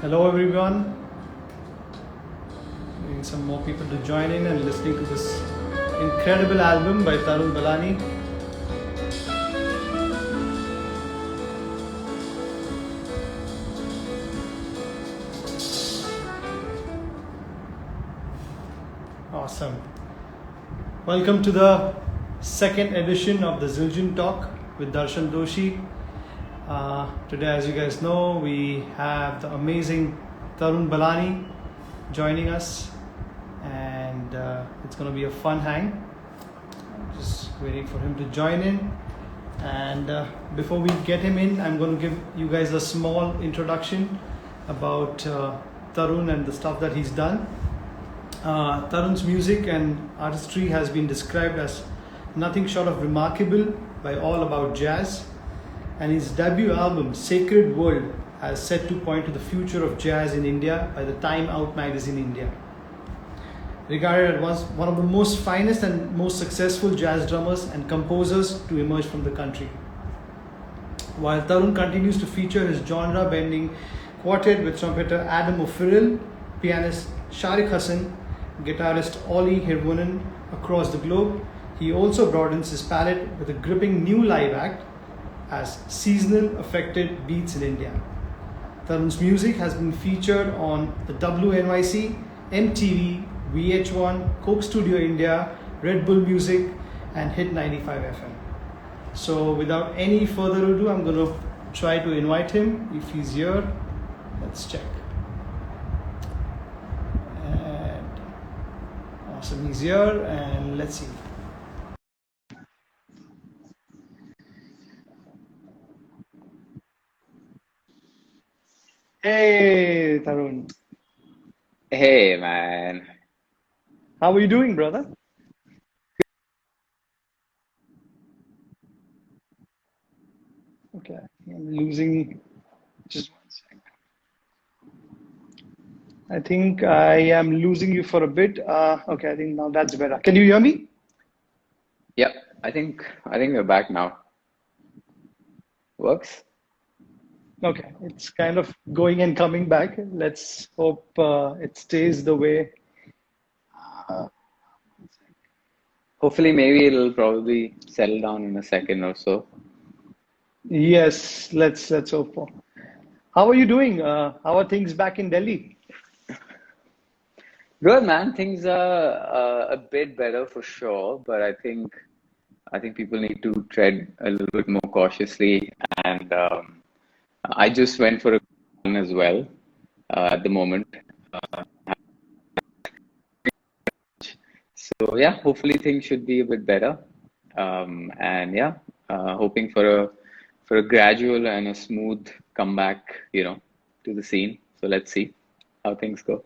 Hello everyone. Getting some more people to join in and listening to this incredible album by Tarun Balani. Awesome. Welcome to the second edition of the Zildjian Talk with Darshan Doshi. Today, as you guys know, we have the amazing Tarun Balani joining us, and it's going to be a fun hang. I'm just waiting for him to join in. And before we get him in, I'm going to give you guys a small introduction about Tarun and the stuff that he's done. Tarun's music and artistry has been described as nothing short of remarkable by All About Jazz, and his debut album, Sacred World, has set to point to the future of jazz in India by the Time Out magazine India. Regarded as one of the most finest and most successful jazz drummers and composers to emerge from the country. While Tarun continues to feature his genre-bending quartet with trumpeter Adam O'Farrell, pianist Sharik Hassan, guitarist Ollie Hirvonen across the globe, he also broadens his palette with a gripping new live act as Seasonal Affected Beats in India. Tarun's music has been featured on the WNYC, MTV, VH1, Coke Studio India, Red Bull Music, and Hit 95 FM. So without any further ado, I'm going to try to invite him. If he's here, let's check. And awesome, he's here, and let's see. Hey, Tarun. Hey man, How are you doing, brother? Okay, I'm losing. Just one second. I think I am losing you for a bit. Okay, I think now that's better. Can you hear me? yep. I think we're back now. Works. Okay, it's kind of going and coming back. Let's hope it stays the way. Hopefully, maybe it'll probably settle down in a second or so. Yes, let's hope for. How are you doing? How are things back in Delhi? Good man. Things are a bit better for sure, but I think people need to tread a little bit more cautiously. And I just went for a run as well at the moment. So yeah, hopefully things should be a bit better. And yeah, hoping for a gradual and a smooth comeback, to the scene. So let's see how things go.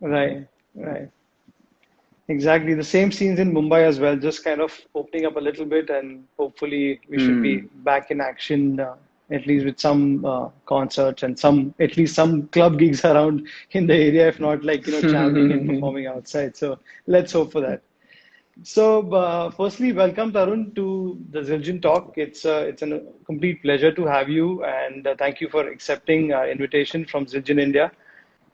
Right, right. Exactly. The same scenes in Mumbai as well, just kind of opening up a little bit, and hopefully we should be Hmm. back in action, at least with some concerts and at least some club gigs around in the area, if not like, traveling and performing outside. So let's hope for that. So, firstly, welcome Tarun to the Zildjian Talk. It's a complete pleasure to have you, and thank you for accepting our invitation from Zildjian India.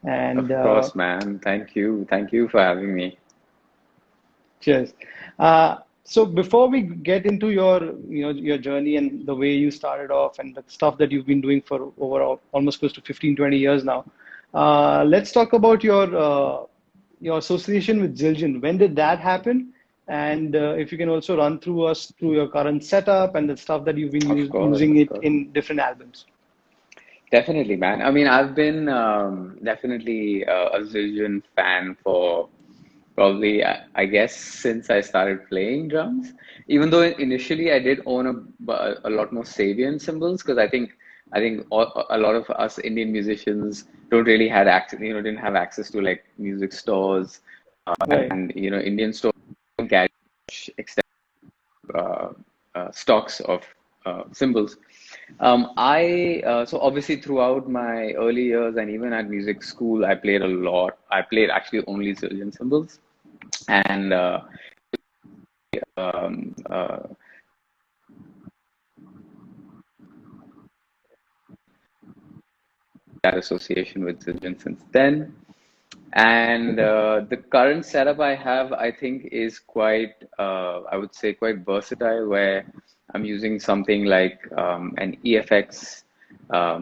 And Of course, man. Thank you. Thank you for having me. cheers. So before we get into your journey and the way you started off and the stuff that you've been doing for over almost close to 15, 20 years now, let's talk about your association with Zildjian. When did that happen? And if you can also run through us through your current setup and the stuff that you've been Of course, using of it course. in different albums. Definitely, man. I mean, I've been definitely a Zildjian fan for probably, I guess, since I started playing drums. Even though initially I did own a lot more Sabian cymbals, because I think a lot of us Indian musicians don't really had access, didn't have access to like music stores, Right. and Indian stores don't carry extensive uh, stocks of cymbals. I so obviously throughout my early years and even at music school, I played a lot. I played actually only Zildjian cymbals, and um, uh, that association with Zildjian since then. And the current setup I have, I think, is quite, I would say, quite versatile, where I'm using something like an EFX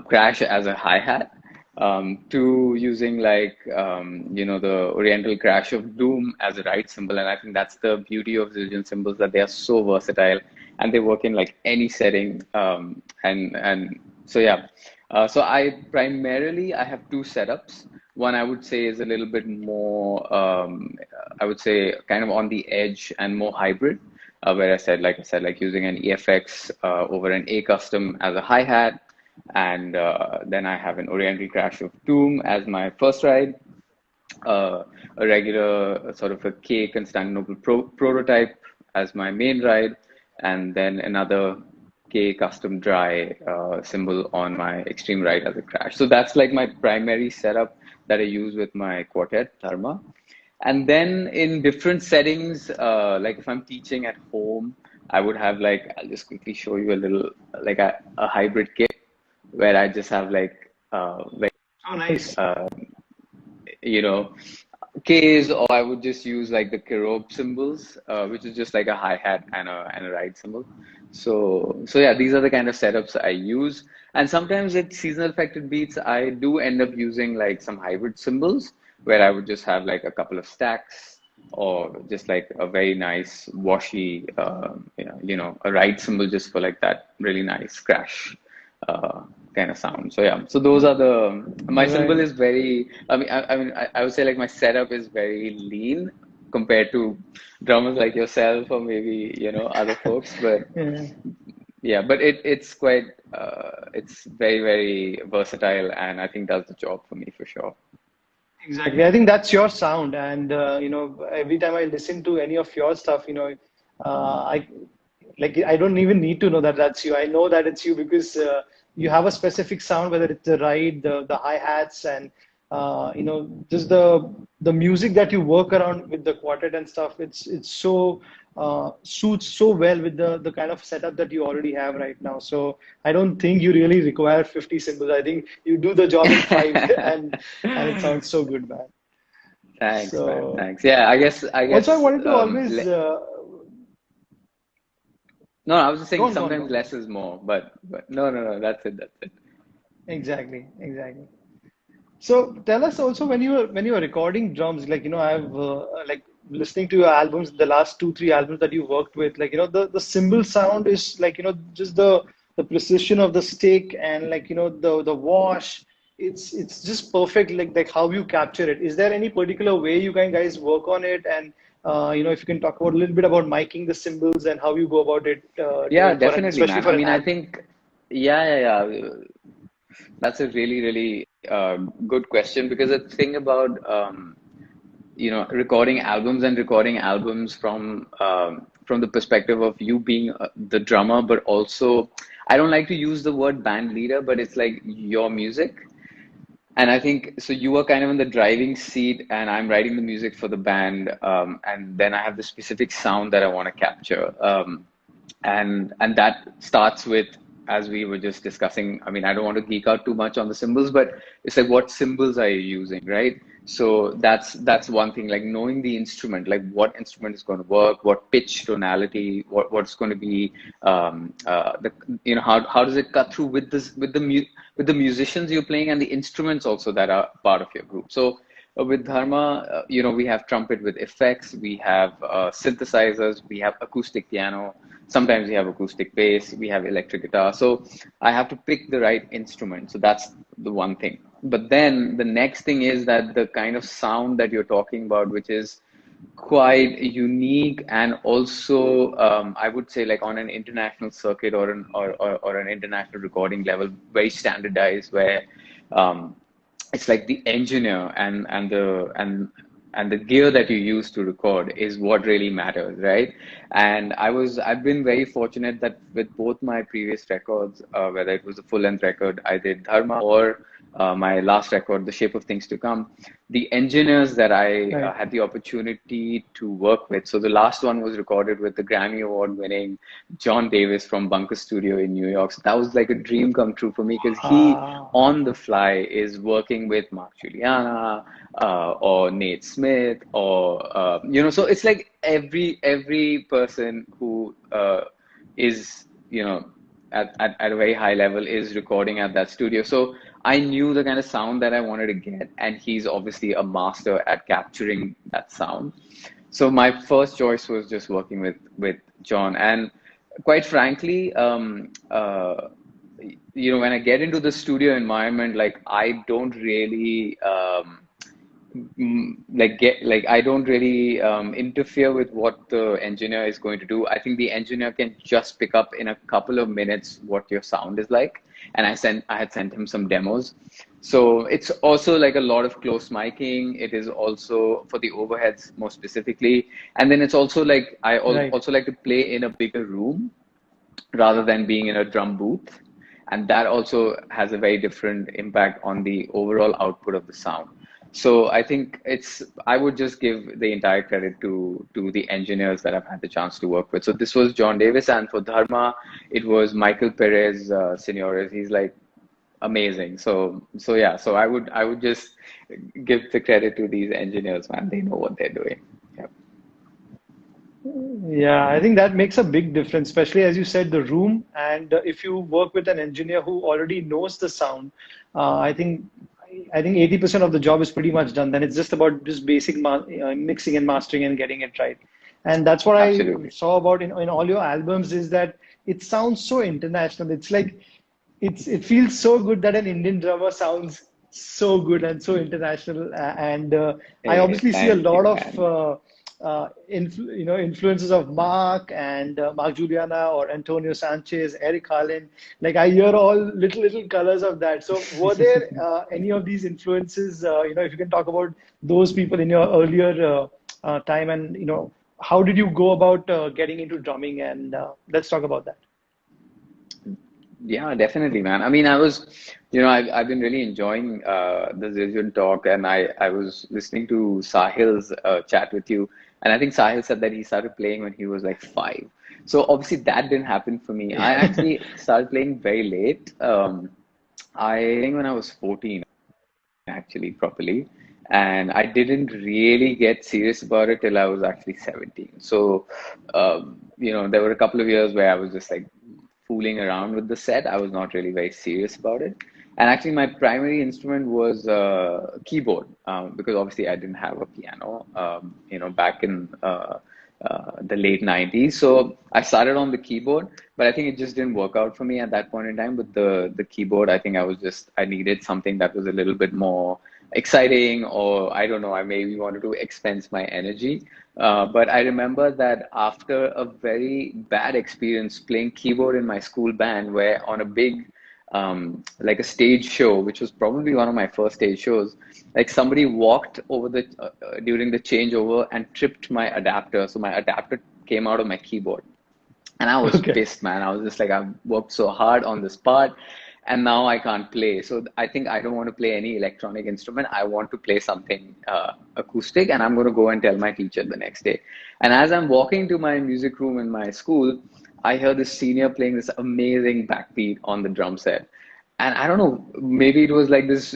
crash as a hi-hat, to using like, the Oriental crash of doom as a ride cymbal. And I think that's the beauty of Zildjian cymbals, that they are so versatile and they work in like any setting. And so yeah, so I have two setups. One I would say is a little bit more, I would say, kind of on the edge and more hybrid, where I said, like using an EFX over an A custom as a hi-hat, and then I have an Oriental Crash of Doom as my first ride, a regular sort of a K Constantinople prototype as my main ride, and then another K custom dry symbol on my extreme ride as a crash. So that's like my primary setup that I use with my quartet, Dharma. And then in different settings, like if I'm teaching at home, I would have like, I'll just quickly show you a little, like a hybrid kit where I just have like, Oh, nice. you know, Ks, or I would just use like the Kerob symbols, which is just like a hi-hat and a ride cymbal. So yeah, these are the kind of setups I use. And sometimes with seasonal affected beats, I do end up using like some hybrid cymbals where I would just have like a couple of stacks, or just like a very nice washy, a ride cymbal just for like that really nice crash uh, kind of sound. So yeah, so those are my cymbal Right. is very, I would say like my setup is very lean compared to drummers like yourself, or maybe, other folks. But Yeah. yeah, but it's quite, it's very, very versatile, and I think does the job for me for sure. Exactly. I think that's your sound, and every time I listen to any of your stuff, I like I don't even need to know that that's you. I know that it's you because you have a specific sound, whether it's the ride, the hi hats, and just the music that you work around with the quartet and stuff. It's so suits so well with the kind of setup that you already have right now. So I don't think you really require 50 cymbals. I think you do the job in five, and it sounds so good, man. Thanks, man. So Thanks. Yeah, I also I guess, wanted to always no, I was just go saying on, go on, go sometimes on. less is more, but no, that's it, that's it. Exactly, exactly. So tell us also when you were recording drums, like I've like listening to your albums, the last two, three albums that you worked with, like the cymbal sound is like just the precision of the stick and like the wash. It's just perfect, like how you capture it. Is there any particular way you can guys work on it? And if you can talk about a little bit about miking the cymbals and how you go about it Yeah, doing definitely, especially man. I for an mean, I album. think, yeah. That's a really, really good question, because the thing about recording albums from the perspective of you being the drummer, but also I don't like to use the word band leader, but it's like your music. And I think so. You are kind of in the driving seat, and I'm writing the music for the band, and then I have the specific sound that I want to capture, and that starts with, as we were just discussing. I mean, I don't want to geek out too much on the symbols, but it's like, what symbols are you using, right? So that's one thing. Like knowing the instrument, like what instrument is going to work, what pitch, tonality, what's going to be, the how does it cut through with this with the musicians you're playing, and the instruments also that are part of your group. So with Dharma, we have trumpet with effects, we have synthesizers, we have acoustic piano, sometimes we have acoustic bass, we have electric guitar. So I have to pick the right instrument. So that's the one thing. But then the next thing is that the kind of sound that you're talking about, which is quite unique, and also I would say like on an international circuit, or an international recording level, very standardized, where um, it's like the engineer and the gear that you use to record is what really matters, right? And I've been very fortunate that with both my previous records, whether it was a full length record I did Dharma, or my last record, The Shape of Things to Come, the engineers that I Right. had the opportunity to work with. So the last one was recorded with the Grammy Award winning John Davis from Bunker Studio in New York. So that was like a dream come true for me because he, Ah, on the fly, is working with Mark Juliana or Nate Smith or so it's like every person who is at a very high level is recording at that studio. So I knew the kind of sound that I wanted to get, and he's obviously a master at capturing that sound. So my first choice was just working with John, and quite frankly, when I get into the studio environment, like I don't really I don't really interfere with what the engineer is going to do. I think the engineer can just pick up in a couple of minutes what your sound is like, and I had sent him some demos. So it's also like a lot of close miking. It is also for the overheads more specifically, and then it's also like right. also like to play in a bigger room rather than being in a drum booth. And that also has a very different impact on the overall output of the sound. So I think I would just give the entire credit to the engineers that I've had the chance to work with. So this was John Davis, and for Dharma, it was Michael Perez Senores. He's like amazing. So yeah, so I would just give the credit to these engineers, man. They know what they're doing. Yeah. Yeah, I think that makes a big difference, especially as you said, the room. And if you work with an engineer who already knows the sound, I think 80% of the job is pretty much done. Then it's just about just basic mixing and mastering and getting it right. And that's what I Absolutely. saw about in all your albums is that it sounds so international. It's like it feels so good that an Indian drummer sounds so good and so international. And I Hey, obviously see a thank lot you, of man. influences of Mark and Mark Juliana or Antonio Sanchez, Eric Harlan. Like I hear all little colors of that. So were there any of these influences? If you can talk about those people in your earlier time, and how did you go about getting into drumming? And let's talk about that. Yeah, definitely, man. I mean, I've been really enjoying the Zildjian talk, and I was listening to Sahil's chat with you, and I think Sahil said that he started playing when he was like 5. So obviously that didn't happen for me. I actually started playing very late. I think when I was 14, actually, properly, and I didn't really get serious about it till I was actually 17. So, there were a couple of years where I was just like fooling around with the set. I was not really very serious about it. And actually, my primary instrument was keyboard because obviously I didn't have a piano, back in the late 90s. So I started on the keyboard, but I think it just didn't work out for me at that point in time. With the keyboard, I think I needed something that was a little bit more exciting, or I don't know, I maybe wanted to expense my energy. But I remember that after a very bad experience playing keyboard in my school band, where on a big like a stage show, which was probably one of my first stage shows, like somebody walked over during the changeover and tripped my adapter. So my adapter came out of my keyboard. And I was Okay. pissed, man. I was just like, I've worked so hard on this part, and now I can't play. So I think I don't want to play any electronic instrument. I want to play something acoustic, and I'm going to go and tell my teacher the next day. And as I'm walking to my music room in my school, I hear this senior playing this amazing backbeat on the drum set. And I don't know, maybe it was like this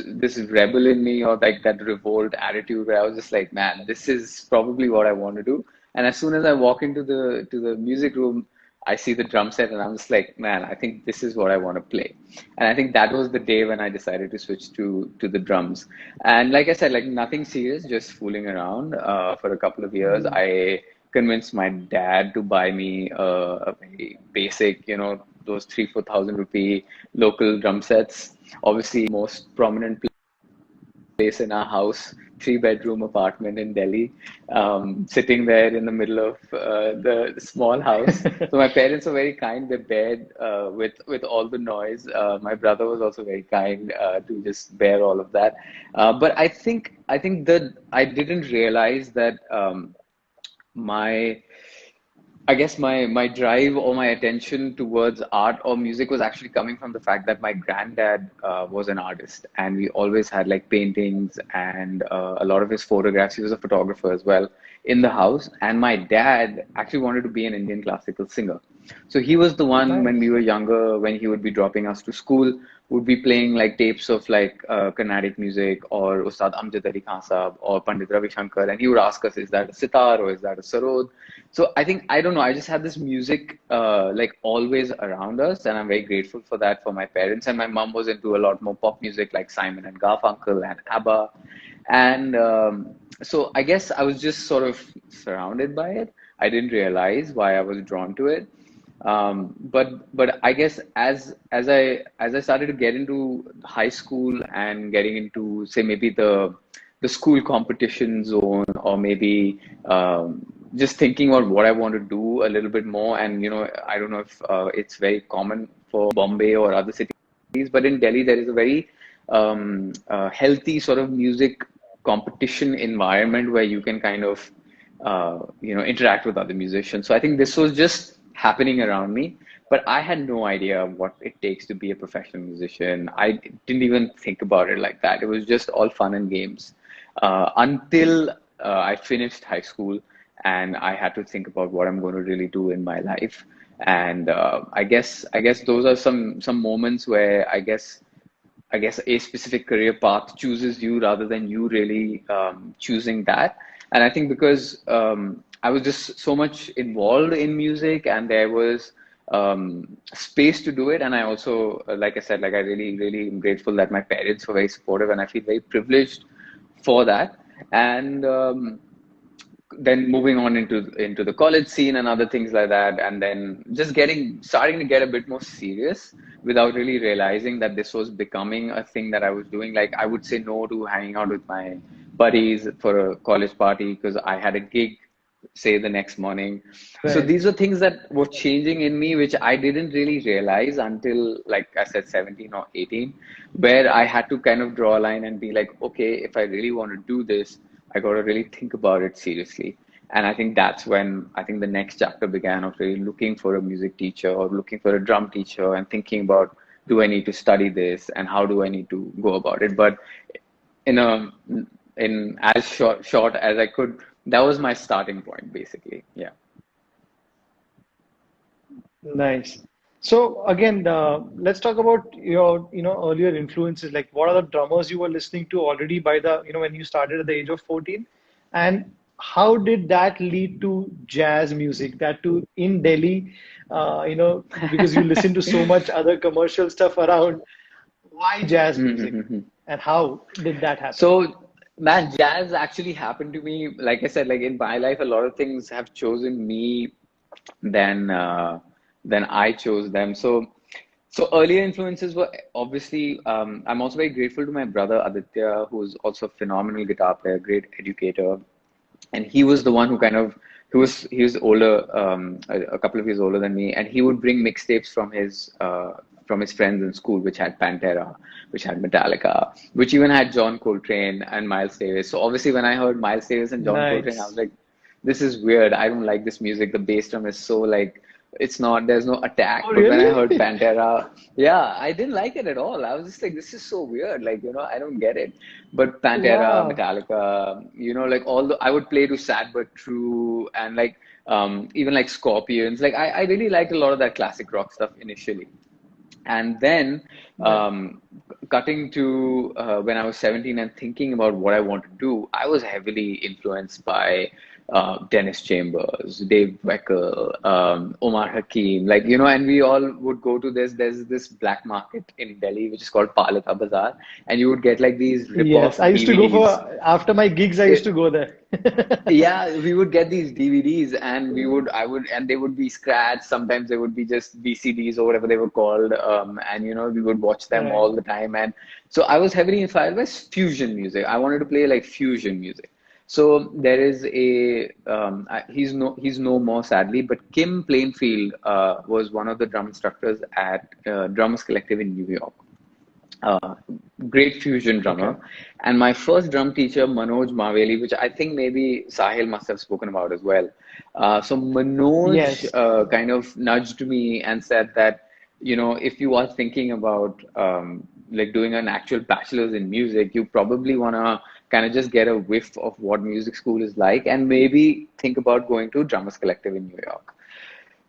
rebel in me, or like that revolt attitude where I was just like, man, this is probably what I want to do. And as soon as I walk into the music room, I see the drum set and I'm just like, man, I think this is what I want to play. And I think that was the day when I decided to switch to the drums. And like I said, like nothing serious, just fooling around for a couple of years. Mm. I convinced my dad to buy me a very basic, those 3-4 thousand rupee local drum sets. Obviously, most prominent place in our house, 3-bedroom apartment in Delhi, sitting there in the middle of the small house. So my parents were very kind. They bared with all the noise. My brother was also very kind to just bear all of that. But I think that I didn't realize that my I guess my drive or my attention towards art or music was actually coming from the fact that my granddad was an artist, and we always had like paintings and a lot of his photographs. He was a photographer as well in the house, and my dad actually wanted to be an Indian classical singer. So he was the one when we Nice. were younger, when he would be dropping us to school, would be playing like tapes of like Carnatic music or Ustad Amjad Ali Khan Sahab or Pandit Ravi Shankar, and he would ask us, is that a sitar or is that a sarod? So I think, I don't know, I just had this music like always around us, and I'm very grateful for that for my parents. And my mom was into a lot more pop music like Simon and Garfunkel and ABBA. And so I guess I was just sort of surrounded by it. I didn't realize why I was drawn to it. But I guess as I started to get into high school and getting into, say, maybe the school competition zone, or maybe just thinking about what I want to do a little bit more. And I don't know if it's very common for Bombay or other cities, but in Delhi there is a very healthy sort of music competition environment where you can kind of interact with other musicians. So I think this was just happening around me, but I had no idea what it takes to be a professional musician. I didn't even think about it like that. It was just all fun and games until I finished high school and I had to think about what I'm going to really do in my life. And I guess those are some moments where I guess a specific career path chooses you rather than you really choosing that. And I think because I was just so much involved in music, and there was space to do it. And I also, like I said, like I really, really am grateful that my parents were very supportive, and I feel very privileged for that. And then moving on into the college scene and other things like that, and then just starting to get a bit more serious without really realizing that this was becoming a thing that I was doing. Like I would say no to hanging out with my buddies for a college party because I had a gig, say, the next morning. So Right. these were things that were changing in me, which I didn't really realize until, like I said, 17 or 18, where I had to kind of draw a line and be like, okay, if I really want to do this, I got to really think about it seriously. And I think that's when I think the next chapter began of really looking for a music teacher or looking for a drum teacher and thinking about, do I need to study this and how do I need to go about it? But in a in as short as I could, that was my starting point, basically. Yeah. Nice. So again, let's talk about your, earlier influences. Like, what are the drummers you were listening to already by the, when you started at the age of 14, and how did that lead to jazz music? That too in Delhi, because you listen to so much other commercial stuff around. Why jazz music, and how did that happen? So, man, jazz actually happened to me. Like I said, like in my life, a lot of things have chosen me than I chose them. So earlier influences were obviously. I'm also very grateful to my brother Aditya, who's also a phenomenal guitar player, great educator, and he was the one who kind of he was older, a couple of years older than me, and he would bring mixtapes from his friends in school, which had Pantera, which had Metallica, which even had John Coltrane and Miles Davis. So obviously, when I heard Miles Davis and John Coltrane, I was Nice. like, this is weird. I don't like this music. The bass drum is so like, it's not, there's no attack. Oh, But when I heard really? Pantera, yeah, I didn't like it at all. I was just like, this is so weird. Like, I don't get it. But Pantera, Wow. Metallica, like all the, I would play to Sad But True, and like even like Scorpions. Like I really liked a lot of that classic rock stuff initially. And then Right. cutting to when I was 17 and thinking about what I want to do, I was heavily influenced by Dennis Chambers, Dave Weckl, Omar Hakim, like, and we all would go to there's this black market in Delhi, which is called Palika Bazaar, and you would get like these Yes, rip-off I used to go DVDs. for after my gigs. I used to go there. Yeah, we would get these DVDs, and and they would be scratched. Sometimes they would be just VCDs or whatever they were called. And we would watch them Right. all the time. And so I was heavily inspired by fusion music. I wanted to play like fusion music. So there is he's no more, sadly, but Kim Plainfield was one of the drum instructors at Drummers Collective in New York. Uh, great fusion Okay. drummer. And my first drum teacher, Manoj Maveli, which I think maybe Sahil must have spoken about as well. So Manoj Yes. kind of nudged me and said that, if you are thinking about like doing an actual bachelor's in music, you probably want to kind of just get a whiff of what music school is like and maybe think about going to Drummers Collective in New York.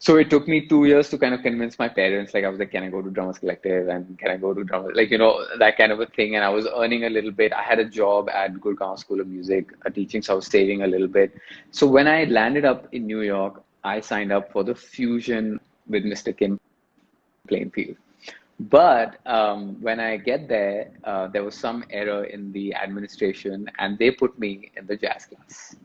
So it took me 2 years to kind of convince my parents. Like I was like, can I go to Drummers Collective and can I go to Drummers? Like, that kind of a thing. And I was earning a little bit. I had a job at Gurgaon School of Music, teaching, so I was saving a little bit. So when I landed up in New York, I signed up for the fusion with Mr. Kim Plainfield. But when I get there, there was some error in the administration, and they put me in the jazz class.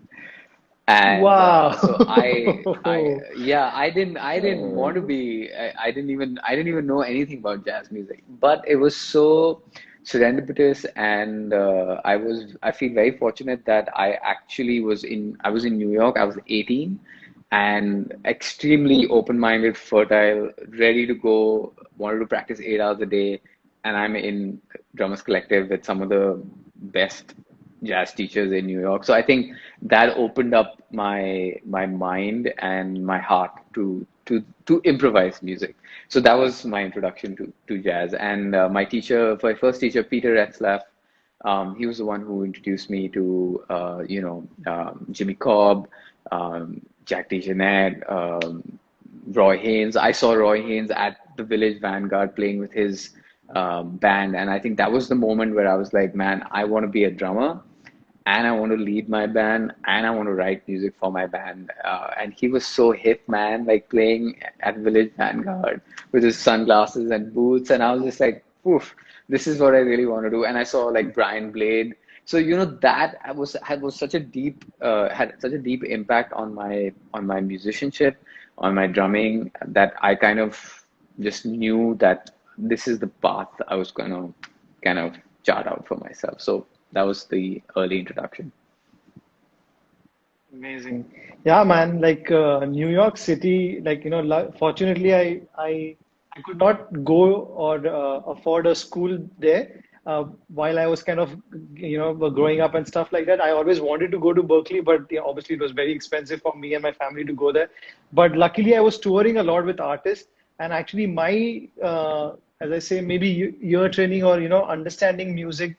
And so Wow. yeah, I didn't want to be, I didn't even know anything about jazz music, but it was so serendipitous, and I feel very fortunate that I was in New York, I was 18, and extremely open-minded, fertile, ready to go, wanted to practice 8 hours a day, and I'm in Drummers Collective with some of the best jazz teachers in New York. So I think that opened up my mind and my heart to improvise music. So that was my introduction to jazz. And my first teacher, Peter Retzlaff, he was the one who introduced me to Jimmy Cobb, Jack DeJohnette, Roy Haynes. I saw Roy Haynes at the Village Vanguard playing with his band, and I think that was the moment where I was like, man, I want to be a drummer, and I want to lead my band, and I want to write music for my band. And he was so hip, man, like playing at Village Vanguard with his sunglasses and boots. And I was just like, oof, this is what I really want to do. And I saw like Brian Blade. So that was such a deep had such a deep impact on my musicianship, on my drumming, that I kind of just knew that this is the path I was gonna kind of chart out for myself. So that was the early introduction. Amazing. Yeah, man. Like New York City, like fortunately, I could not go or afford a school there. While I was kind of growing up and stuff like that, I always wanted to go to Berkeley, but obviously it was very expensive for me and my family to go there. But luckily, I was touring a lot with artists, and actually, my as I say, maybe ear training or understanding music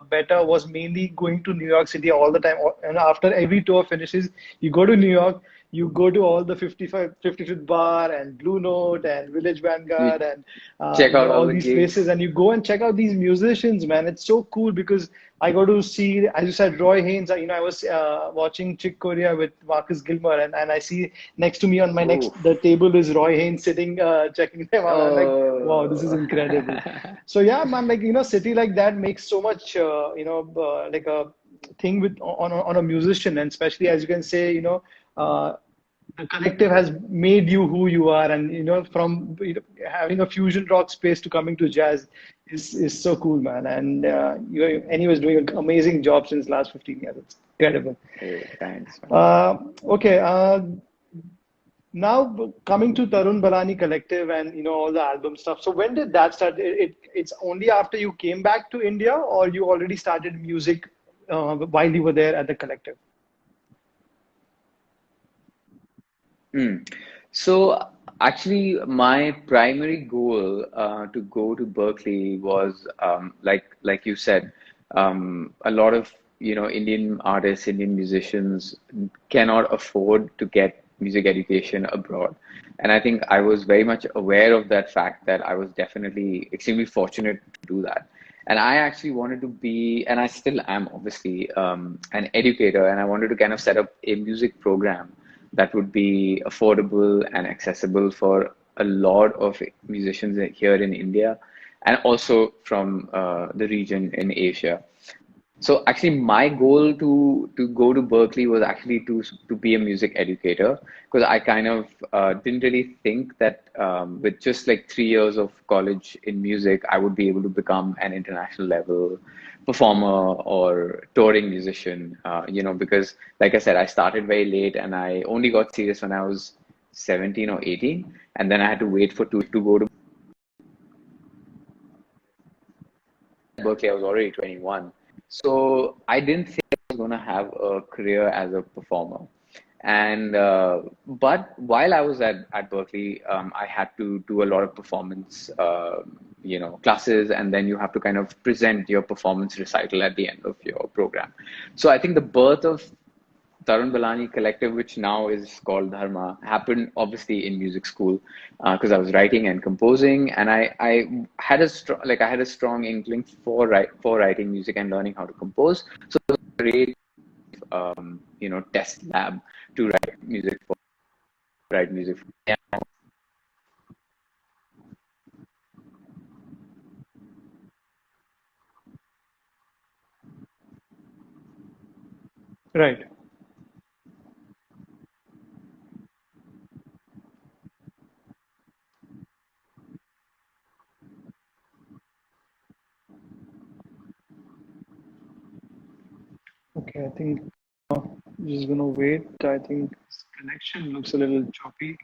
better was mainly going to New York City all the time. And after every tour finishes, you go to New York, you go to all the 55th Bar and Blue Note and Village You Vanguard and check out all all the these places, gigs. and you go and check out these musicians, man. It's so cool because I got to see, as you said, Roy Haynes. I was watching Chick Corea with Marcus Gilmer, and I see next to me on my next the Oof. table is Roy Haynes sitting checking them out. I'm like, wow, this is Oh. incredible. So yeah, man, like city like that makes so much like a thing with on a musician, and especially as you can say, uh, the collective has made you who you are, and from having a fusion rock space to coming to jazz is so cool, man. And anyways, doing an amazing job since last 15 years. It's incredible. Hey, thanks, man. uh, okay. Now coming to Tarun Balani Collective and all the album stuff. So when did that start? It's only after you came back to India, or you already started music while you were there at the collective? Mm. So actually, my primary goal to go to Berkeley was like you said, a lot of Indian artists, Indian musicians cannot afford to get music education abroad, and I think I was very much aware of that fact that I was definitely extremely fortunate to do that. And I actually wanted to be, and I still am obviously, an educator, and I wanted to kind of set up a music program that would be affordable and accessible for a lot of musicians here in India and also from the region in Asia. So actually, my goal to go to Berkeley was actually to be a music educator, because I kind of didn't really think that with just like 3 years of college in music, I would be able to become an international level performer or touring musician. Because like I said, I started very late and I only got serious when I was 17 or 18, and then I had to wait for to go to Berkeley, I was already 21. So I didn't think I was going to have a career as a performer. And but while I was at Berkeley, I had to do a lot of performance, classes, and then you have to kind of present your performance recital at the end of your program. So I think the birth of Tarun Balani Collective, which now is called Dharma, happened obviously in music school because I was writing and composing, and I had a strong inkling for writing music and learning how to compose. So it was a great test lab to write music for. Right. Okay, I think I'm just gonna wait. I think this connection looks a little choppy.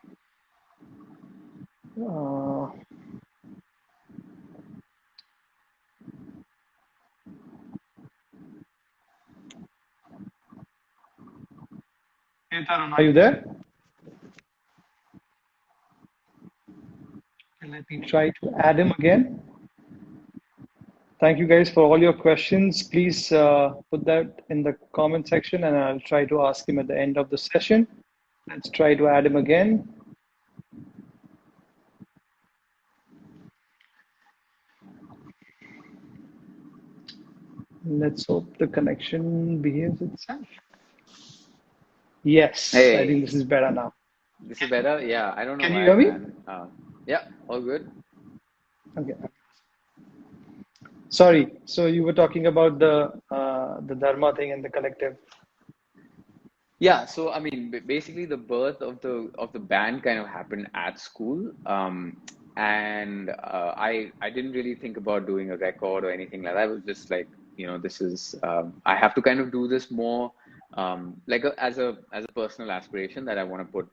Uh, hey Tarun, are you there? Okay, let me try to add him again. Thank you guys for all your questions. Please put that in the comment section and I'll try to ask him at the end of the session. Let's try to add him again. Let's hope the connection behaves itself. Yes, I think Hey, this is better now. this is better? Yeah, I don't know Can you why, hear me? man. Yeah, all good. Okay. Sorry. So you were talking about the Dharma thing and the collective. Yeah, so I mean, basically the birth of the band kind of happened at school, and I didn't really think about doing a record or anything like that. I was just like, this is I have to kind of do this more as a personal aspiration that I want to put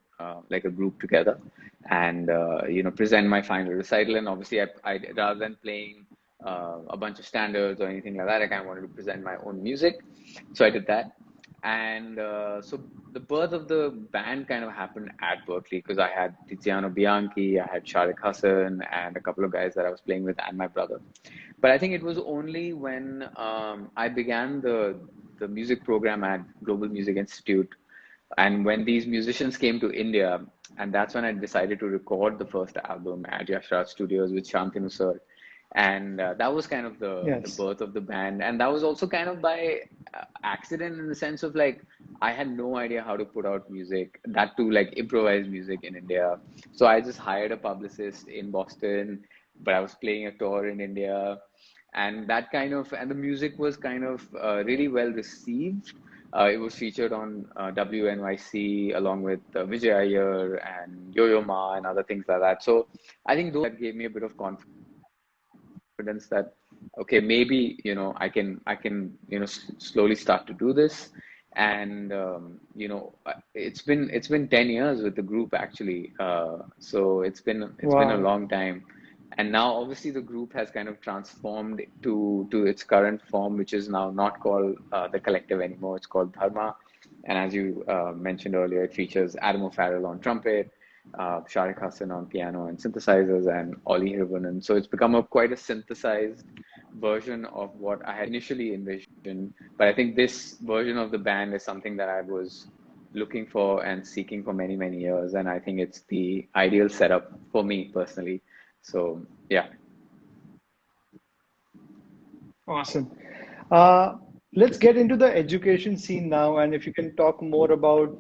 like a group together and present my final recital. And obviously, I rather than playing a bunch of standards or anything like that, I kind of wanted to present my own music, so I did that. And so the birth of the band kind of happened at Berkeley because I had Tiziano Bianchi, I had Sharik Hassan, and a couple of guys that I was playing with, and my brother. But I think it was only when I began the music program at Global Music Institute, and when these musicians came to India, and that's when I decided to record the first album at Yashraj Studios with Shantanu sir. And that was kind of the Yes. birth of the band. And that was also kind of by accident in the sense of like, I had no idea how to put out music, that too, like improvised music in India. So I just hired a publicist in Boston, but I was playing a tour in India. And and the music was kind of really well received. It was featured on WNYC along with Vijay Iyer and Yo-Yo Ma and other things like that. So I think that gave me a bit of confidence that okay, maybe I can slowly start to do this. And it's been 10 years with the group actually. So it's been a Wow. long time. And now obviously the group has kind of transformed to its current form, which is now not called the collective anymore. It's called Dharma. And as you mentioned earlier, it features Adam O'Farrell on trumpet, Sharik Hassan on piano and synthesizers, and Ollie Hirvonen. So it's become quite a synthesized version of what I had initially envisioned. But I think this version of the band is something that I was looking for and seeking for many, many years. And I think it's the ideal setup for me personally. So, yeah. Awesome. Uh, let's get into the education scene now, and if you can talk more about,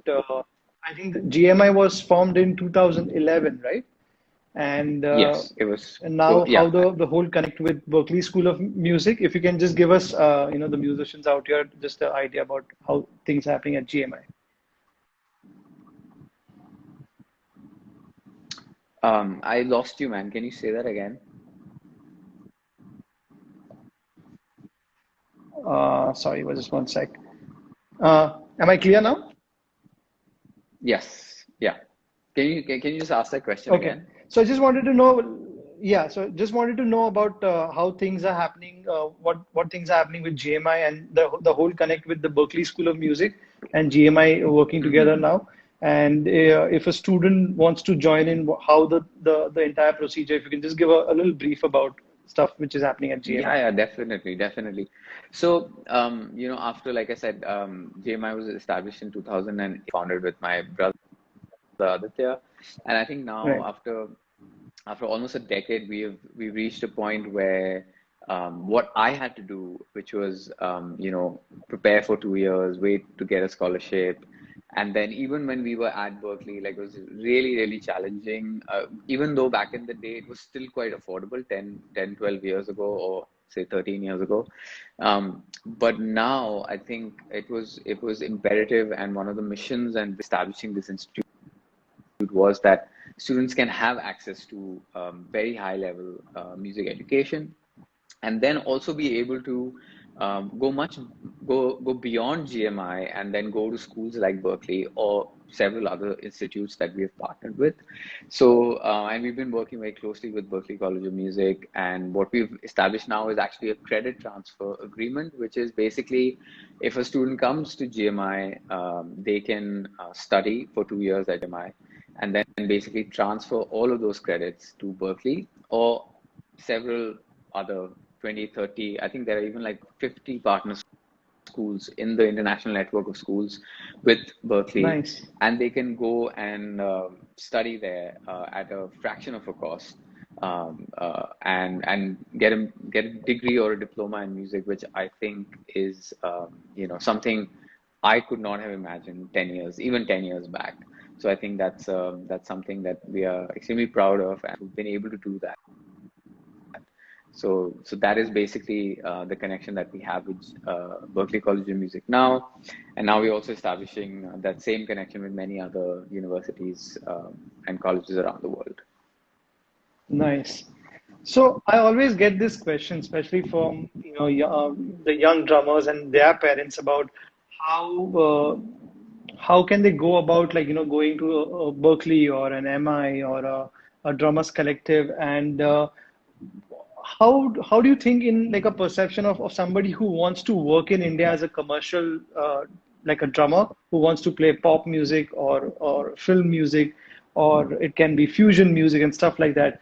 I think the GMI was formed in 2011, right? And Yes, it was. and Oh, now how yeah. the whole connect with Berkeley School of Music. If you can just give us, the musicians out here, just an idea about how things happening at GMI. I lost you, man. Can you say that again? Sorry, just one sec. Am I clear now? Yes. Yeah. Can you just ask that question Okay. again? So I just wanted to know, yeah, so just wanted to know about how things are happening, what things are happening with GMI and the whole connect with the Berkeley School of Music and GMI working together Hmm. now. And if a student wants to join in, how the entire procedure, if you can just give a little brief about stuff which is happening at Yeah, GMI. yeah, definitely, definitely. So, after, like I said, JMI was established in 2000 and founded with my brother Aditya. And I think now, Right. after almost a decade, we've reached a point where what I had to do, which was prepare for 2 years, wait to get a scholarship, and then even when we were at Berkeley, like it was really, really challenging. Even though back in the day it was still quite affordable, 12 years ago, or say 13 years ago. But now I think it was imperative, and one of the missions and establishing this institute was that students can have access to very high level music education, and then also be able to go beyond GMI and then go to schools like Berkeley or several other institutes that we have partnered with. So, and we've been working very closely with Berkeley College of Music, and what we've established now is actually a credit transfer agreement, which is basically if a student comes to GMI, they can study for 2 years at GMI and then basically transfer all of those credits to Berkeley or several other 20, 30. I think there are even like 50 partner schools in the international network of schools with Berkeley, Nice. and they can go and study there at a fraction of a cost, and get a degree or a diploma in music, which I think is something I could not have imagined 10 years, even 10 years back. So I think that's something that we are extremely proud of, and we've been able to do that. So that is basically the connection that we have with Berklee College of Music now, and now we're also establishing that same connection with many other universities and colleges around the world. Nice. So I always get this question, especially from the young drummers and their parents, about how how can they go about, like, going to a Berkeley or an MI or a drummers collective, and how do you think, in like a perception of somebody who wants to work in India as a commercial, like a drummer who wants to play pop music or film music, or it can be fusion music and stuff like that.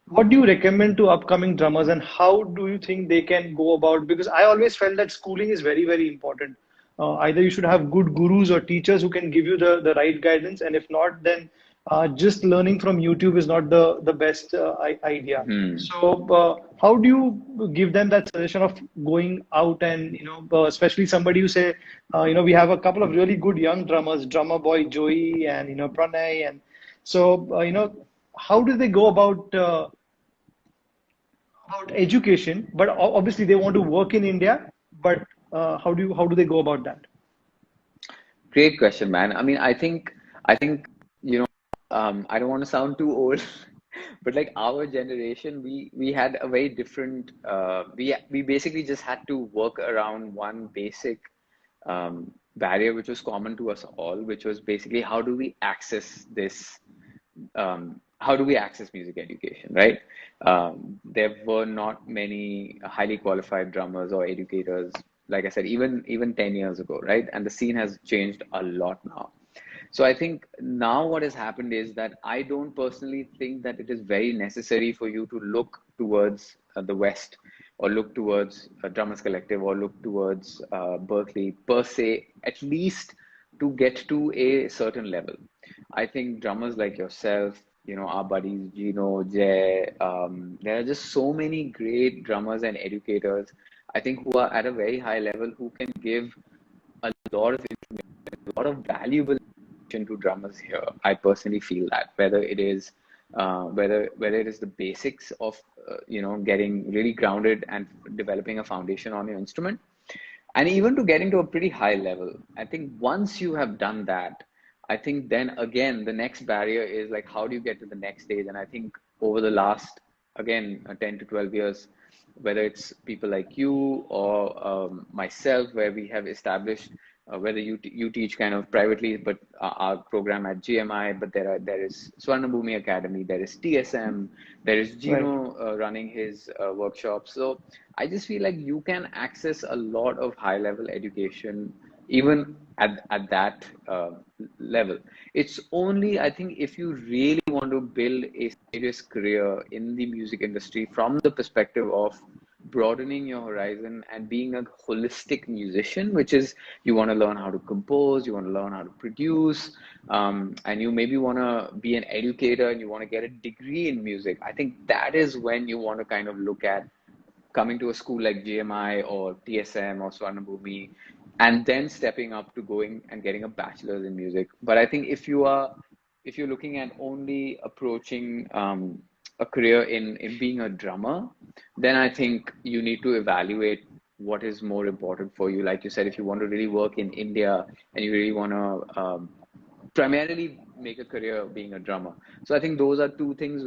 What do you recommend to upcoming drummers, and how do you think they can go about? Because I always felt that schooling is very, very important. Either you should have good gurus or teachers who can give you the right guidance, and if not, then just learning from YouTube is not the best idea. Hmm. So, how do you give them that suggestion of going out and, especially somebody who say, we have a couple of really good young drummers, drummer boy Joey and, Pranay, and so, how do they go about education? But obviously they want to work in India, but how do they go about that? Great question, man. I mean, I think I don't want to sound too old, but like our generation, we had a very different. We basically just had to work around one basic barrier, which was common to us all, which was basically how do we access music education, right? There were not many highly qualified drummers or educators, like I said, even 10 years ago, right? And the scene has changed a lot now. So I think now what has happened is that I don't personally think that it is very necessary for you to look towards the West, or look towards Drummers Collective, or look towards Berkeley per se, at least to get to a certain level. I think drummers like yourself, our buddies Gino, Jay, there are just so many great drummers and educators, I think, who are at a very high level, who can give a lot of information, a lot of valuable information to drummers here. I personally feel that whether it is the basics of getting really grounded and developing a foundation on your instrument, and even to getting to a pretty high level. I think once you have done that, I think then again the next barrier is like, how do you get to the next stage? And I think over the last, again, 10 to 12 years, whether it's people like you or myself, where we have established whether you teach kind of privately, but our program at GMI, but there is Swarnabhumi Academy, there is TSM, there is Right. Gino running his workshops. So I just feel like you can access a lot of high level education even at that level. It's only, I think, if you really want to build a serious career in the music industry from the perspective of broadening your horizon and being a holistic musician, which is you want to learn how to compose, you want to learn how to produce, and you maybe want to be an educator and you want to get a degree in music. I think that is when you want to kind of look at coming to a school like GMI or TSM or Swarnabhumi, and then stepping up to going and getting a bachelor's in music. But I think if you're looking at only approaching a career in being a drummer, then I think you need to evaluate what is more important for you. Like you said, if you want to really work in India and you really want to primarily make a career being a drummer. So I think those are two things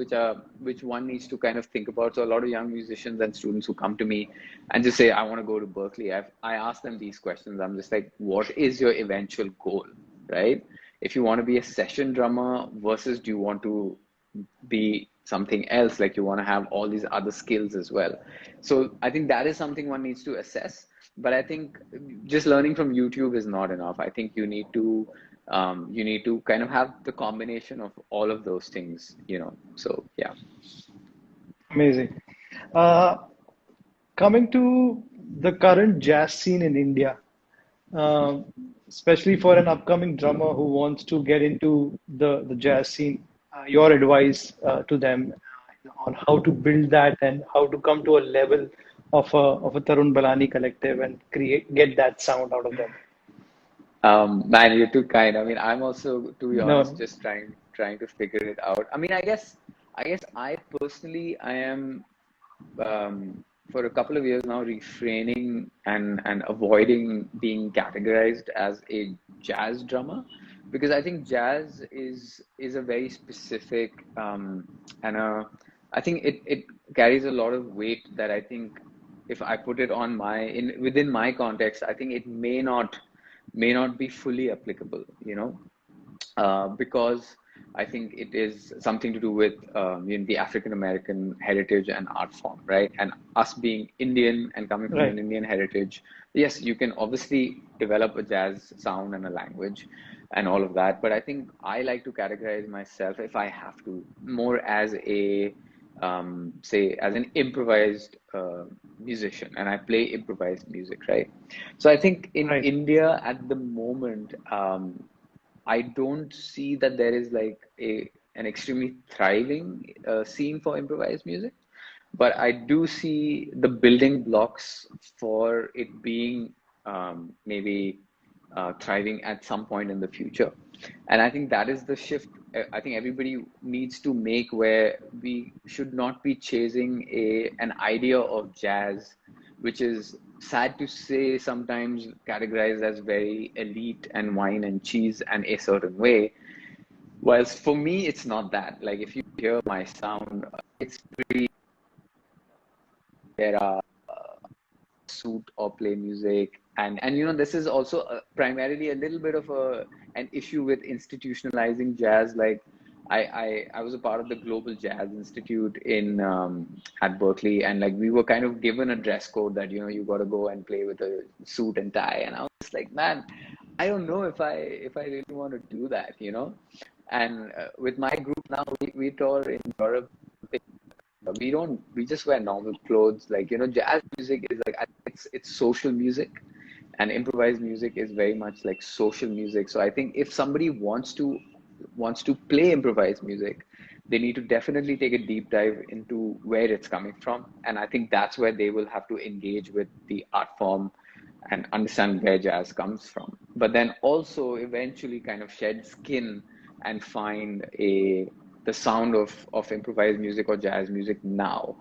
which one needs to kind of think about. So a lot of young musicians and students who come to me and just say, I want to go to Berkeley, I ask them these questions. I'm just like, what is your eventual goal, right? If you want to be a session drummer versus do you want to be something else, like you want to have all these other skills as well. So I think that is something one needs to assess. But I think just learning from YouTube is not enough. I think you need to kind of have the combination of all of those things, you know. So yeah. Amazing. Uh, Coming to the current jazz scene in India, um, especially for an upcoming drummer who wants to get into the jazz scene, your advice to them on how to build that and how to come to a level of a Tarun Balani collective and get that sound out of them. Man, you're too kind. I mean, I'm also, to be honest, No, just trying to figure it out. I mean, I guess I personally I am for a couple of years now refraining and avoiding being categorized as a jazz drummer because I think jazz is a very specific and I think it carries a lot of weight that I think if I put it on my in within my context, I think it may not be fully applicable, you know, because I think it is something to do with the African American heritage and art form, right? And us being Indian and coming from an right. Indian heritage, yes, you can obviously develop a jazz sound and a language and all of that. But I think I like to categorize myself, if I have to, more as a say as an improvised musician, and I play improvised music, right? So I think in Right. India at the moment, I don't see that there is like a an extremely thriving scene for improvised music, but I do see the building blocks for it being maybe thriving at some point in the future. And I think that is the shift I think everybody needs to make, where we should not be chasing an idea of jazz, which is sad to say sometimes categorized as very elite and wine and cheese and a certain way. Whilst for me, it's not that. Like if you hear my sound, it's pretty, there are suit or play music, and you know this is also primarily a little bit of an issue with institutionalizing jazz. Like I was a part of the Global Jazz Institute in at Berkeley, and like we were kind of given a dress code that you know you got to go and play with a suit and tie, and I was like, man, I don't know if I really want to do that, you know. And with my group now, we tour in Europe. We just wear normal clothes. Like you know, jazz music is like it's social music, and improvised music is very much like social music. So I think if somebody wants to play improvised music, they need to definitely take a deep dive into where it's coming from, and I think that's where they will have to engage with the art form and understand where jazz comes from, but then also eventually kind of shed skin and find a the sound of improvised music or jazz music now.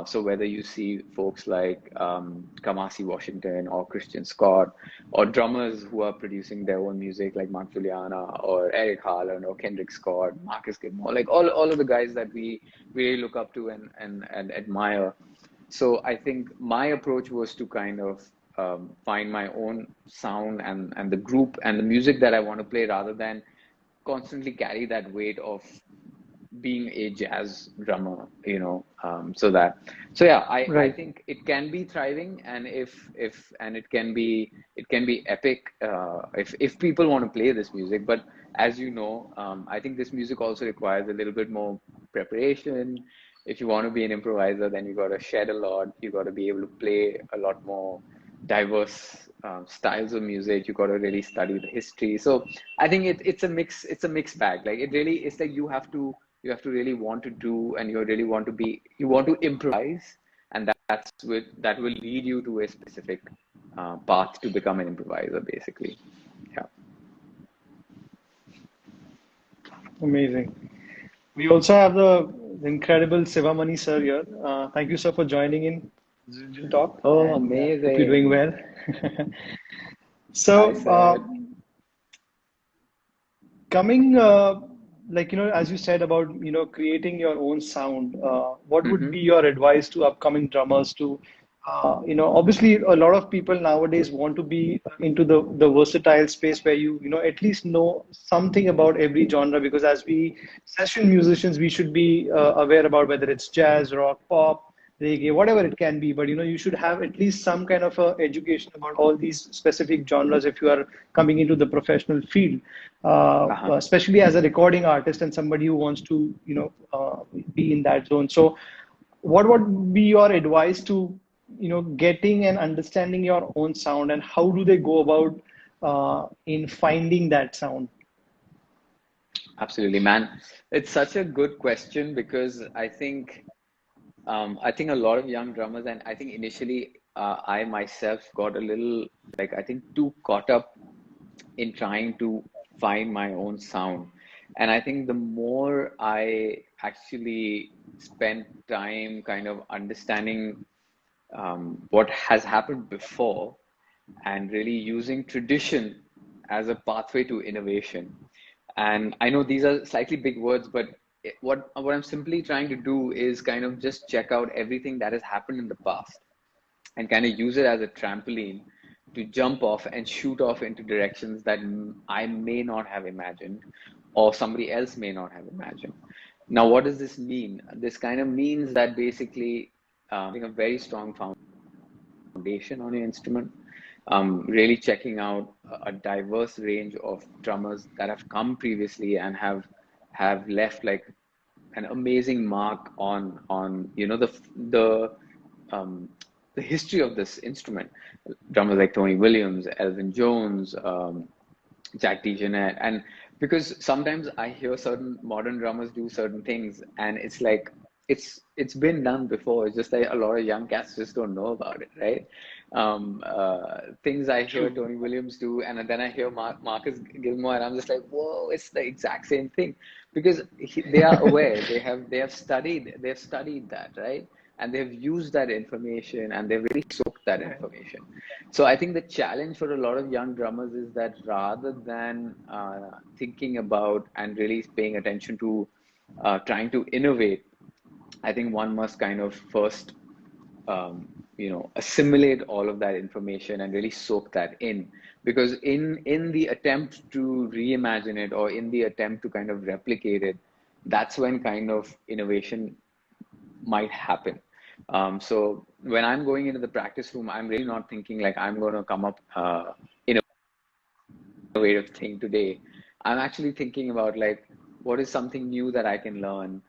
So whether you see folks like Kamasi Washington or Christian Scott, or drummers who are producing their own music like Mark Juliana or Eric Harlan or Kendrick Scott, Marcus Gilmore, like all of the guys that we really look up to and admire. So I think my approach was to kind of find my own sound and the group and the music that I want to play, rather than constantly carry that weight of being a jazz drummer, so yeah, I Right. think it can be thriving, and if and it can be epic, if people want to play this music. But as you know, I think this music also requires a little bit more preparation. If you want to be an improviser, then you got to shed a lot. You got to be able to play a lot more diverse styles of music. You got to really study the history. So I think it's a mix. It's a mixed bag. Like it really, it's like you have to really want to do, and you want to improvise, and that will lead you to a specific path to become an improviser, basically. Yeah. Amazing. We also have the incredible Sivamani sir here. Thank you, sir, for joining in Zildjian Talk, Oh, and hope you're doing amazing. well. Hi, So, sir. coming, like, as you said about, creating your own sound, what would be Hmm. your advice to upcoming drummers to, obviously a lot of people nowadays want to be into the versatile space where at least know something about every genre, because as we session musicians, we should be aware about whether it's jazz, rock, pop, reggae, whatever it can be. But you should have at least some kind of education about all these specific genres if you are coming into the professional field, Uh-huh. especially as a recording artist and somebody who wants to, be in that zone. So, what would be your advice to, getting and understanding your own sound, and how do they go about in finding that sound? Absolutely, man. It's such a good question, because I think a lot of young drummers, and I think initially I myself got a little, like, I think too caught up in trying to find my own sound. And I think the more I actually spent time kind of understanding what has happened before, and really using tradition as a pathway to innovation. And I know these are slightly big words, but what I'm simply trying to do is kind of just check out everything that has happened in the past, and kind of use it as a trampoline to jump off and shoot off into directions that I may not have imagined, or somebody else may not have imagined. Now, what does this mean? This kind of means that basically having a very strong foundation on your instrument, really checking out a diverse range of drummers that have come previously and have left like an amazing mark on the um, the history of this instrument. Drummers like Tony Williams, Elvin Jones, Jack DeJohnette, and because sometimes I hear certain modern drummers do certain things, and it's like it's been done before. It's just like a lot of young cats just don't know about it, right? Things I hear True. Tony Williams do, and then I hear Marcus Gilmore, and I'm just like, whoa, it's the exact same thing, because they are aware. They have studied that, right? And they've used that information, and they've really soaked that Right. information. So I think the challenge for a lot of young drummers is that rather than thinking about and really paying attention to trying to innovate, I think one must kind of first, assimilate all of that information and really soak that in. Because in the attempt to reimagine it, or in the attempt to kind of replicate it, that's when kind of innovation might happen. So when I'm going into the practice room, I'm really not thinking like I'm going to come up innovative thing today. I'm actually thinking about like what is something new that I can learn.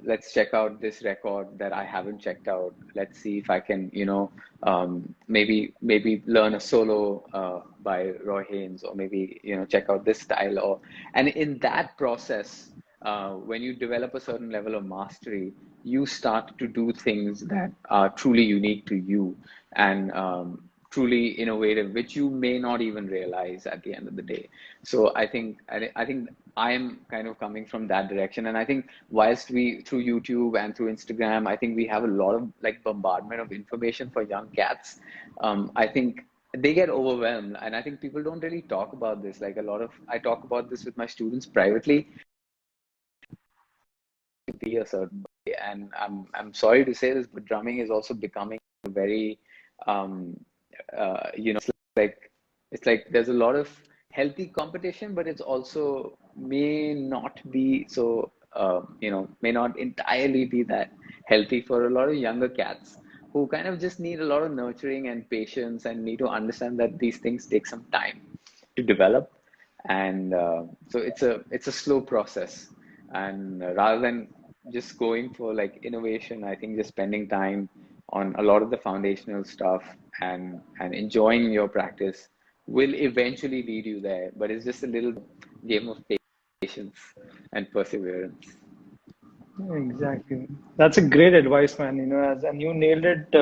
Let's check out this record that I haven't checked out. Let's see if I can, maybe learn a solo by Roy Haynes, or maybe check out this style. And in that process, when you develop a certain level of mastery, you start to do things that are truly unique to you, and truly innovative, which you may not even realize at the end of the day. So I think I am kind of coming from that direction, and I think whilst we through YouTube and through Instagram, I think we have a lot of like bombardment of information for young cats. I think they get overwhelmed, and I think people don't really talk about this. Like I talk about this with my students privately, be a certain way. And I'm sorry to say this, but drumming is also becoming a very um, it's like there's a lot of healthy competition, but it's also may not be so may not entirely be that healthy for a lot of younger cats who kind of just need a lot of nurturing and patience and need to understand that these things take some time to develop. And so it's a slow process. And rather than just going for like innovation, I think just spending time on a lot of the foundational stuff and enjoying your practice will eventually lead you there. But it's just a little game of patience and perseverance. Exactly. That's a great advice, man. And you nailed it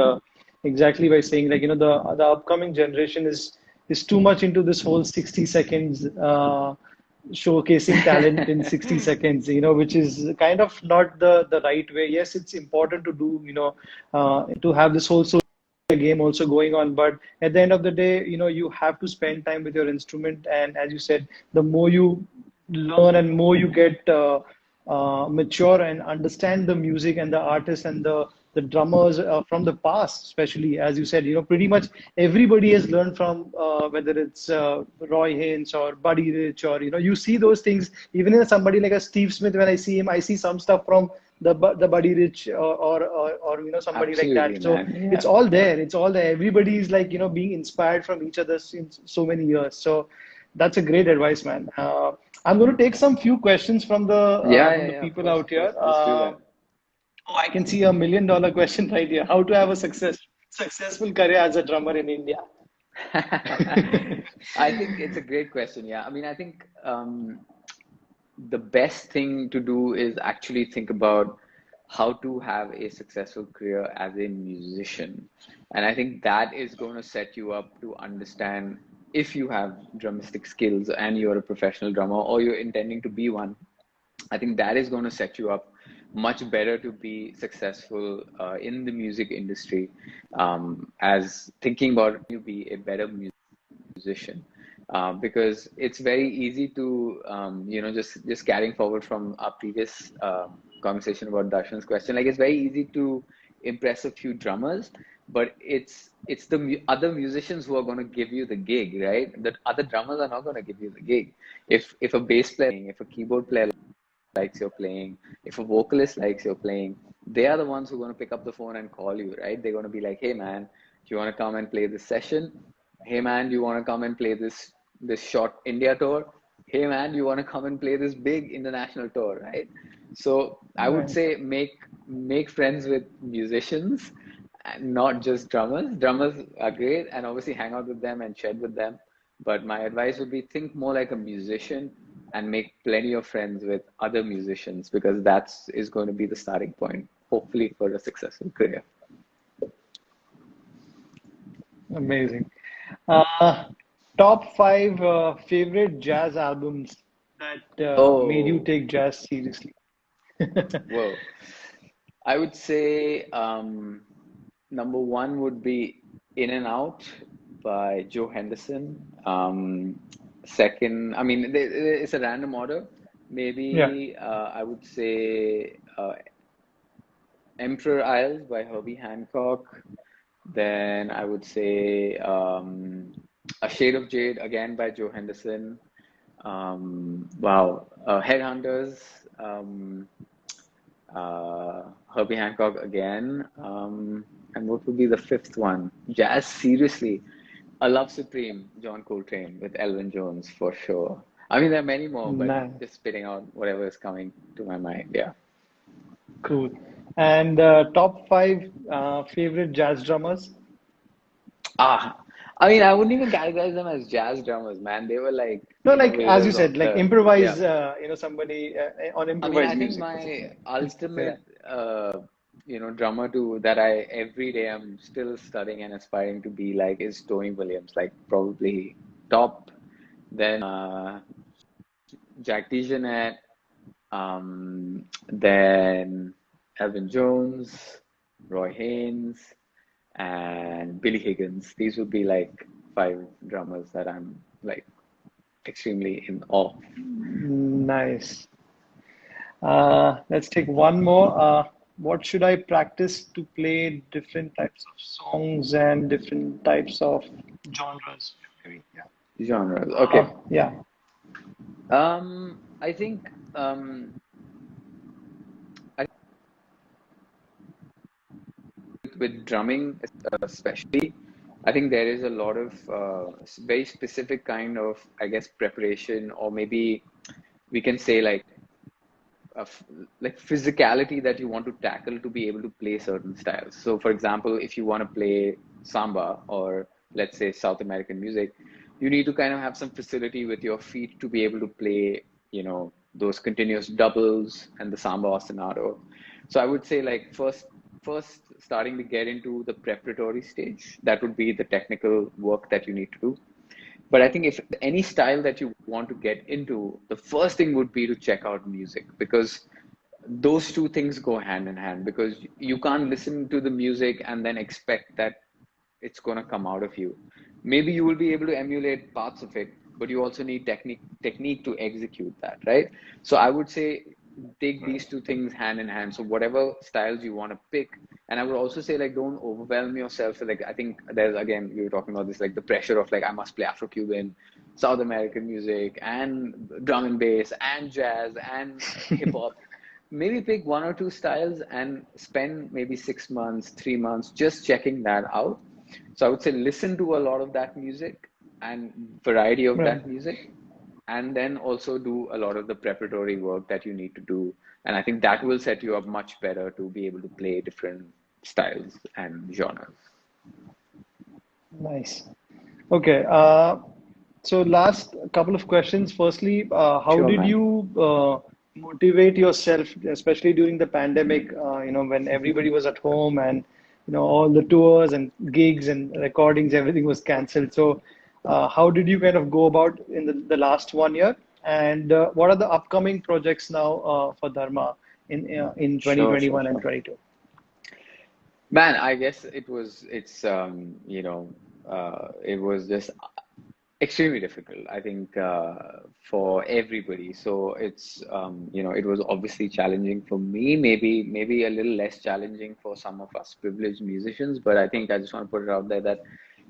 exactly by saying like, the upcoming generation is too much into this whole 60 seconds showcasing talent in 60 seconds, which is kind of not the right way. Yes, it's important to do, to have this whole social game also going on, but at the end of the day, you have to spend time with your instrument. And as you said, the more you learn and more you get mature and understand the music and the artists and the drummers from the past, especially as you said, pretty much everybody has learned from whether it's Roy Haynes or Buddy Rich, or you see those things even in somebody like a Steve Smith. When I see him, I see some stuff from the Buddy Rich, or somebody like Absolutely, that. So man. it's Yeah. all there. It's all there. Everybody is like being inspired from each other since so many years. So that's a great advice, man. I'm going to take some few questions Yeah, from yeah, the yeah. people Of out here. course. Let's do that. Oh, I can see $1 million question right here. How to have a successful career as a drummer in India? I think it's a great question. Yeah. I mean, I think the best thing to do is actually think about how to have a successful career as a musician. And I think that is going to set you up to understand if you have drumstic skills and you're a professional drummer or you're intending to be one. I think that is going to set you up much better to be successful in the music industry, as thinking about you be a better musician, because it's very easy to just carrying forward from our previous conversation about Darshan's question. Like it's very easy to impress a few drummers, but it's the other musicians who are going to give you the gig, right? The other drummers are not going to give you the gig. If a bass player, if a keyboard player likes your playing, if a vocalist likes your playing, they are the ones who are going to pick up the phone and call you, right? They're going to be like, hey man, do you want to come and play this session? Hey man, do you want to come and play this short India tour? Hey man, do you want to come and play this big international tour, right? So I would Right. say make friends with musicians and not just drummers. Drummers are great and obviously hang out with them and chat with them. But my advice would be think more like a musician and make plenty of friends with other musicians because that's is going to be the starting point, hopefully, for a successful career. Amazing. Uh, Top five favorite jazz albums that made you Oh, take jazz seriously. whoa. I would say number one would be In and Out by Joe Henderson. Second, I mean, it's a random order. Yeah. Maybe I would say Emperor Isles by Herbie Hancock. Then I would say A Shade of Jade again by Joe Henderson. Wow, Headhunters, Herbie Hancock again. And what would be the fifth one? Jazz, seriously. A Love Supreme, John Coltrane with Elvin Jones for sure. I mean, there are many more, but Nice. just spitting out whatever is coming to my mind. Yeah. Cool. And top five favorite jazz drummers? Ah, I mean, I wouldn't even categorize them as jazz drummers, man. They were like No, like as you innovators said, of like the, yeah. improvise, somebody on I mean, I improvised think music, my basically. Yeah. ultimate, drummer to that I every day I'm still studying and aspiring to be like is Tony Williams, like probably top. Then Jack DeJohnette, then Elvin Jones, Roy Haynes, and Billy Higgins. These would be like five drummers that I'm like extremely in awe of. Nice. Let's take one more. what should I practice to play different types of songs and different types of genres? Maybe, yeah. Genres. Okay. Yeah. I think I with drumming especially, I think there is a lot of very specific kind of, I guess, preparation, or maybe we can say of like physicality that you want to tackle to be able to play certain styles. So, for example, if you want to play samba or let's say South American music, you need to kind of have some facility with your feet to be able to play, those continuous doubles and the samba ostinato. So I would say like first starting to get into the preparatory stage, that would be the technical work that you need to do. But I think if any style that you want to get into, the first thing would be to check out music, because those two things go hand in hand, because you can't listen to the music and then expect that it's going to come out of you. Maybe you will be able to emulate parts of it, but you also need technique to execute that, right? So I would say take these two things hand in hand. So whatever styles you want to pick, and I would also say like don't overwhelm yourself. Like I think there's, again, we were talking about this, like the pressure of like I must play Afro-Cuban, South American music, and drum and bass, and jazz, and hip hop. Maybe pick one or two styles and spend maybe 6 months, 3 months just checking that out. So I would say listen to a lot of that music and variety of Right. that music, and then also do a lot of the preparatory work that you need to do. And I think that will set you up much better to be able to play different styles and genres. Nice. Okay. So last couple of questions. Firstly, how Sure, did man. you motivate yourself, especially during the pandemic, when everybody was at home and, all the tours and gigs and recordings, everything was canceled. So, how did you kind of go about in the last 1 year? And what are the upcoming projects now for Dharma in Sure, sure, 2021 and sure. 22? Man, I guess it was just extremely difficult, I think, for everybody. So it was obviously challenging for me, maybe a little less challenging for some of us privileged musicians. But I think I just want to put it out there that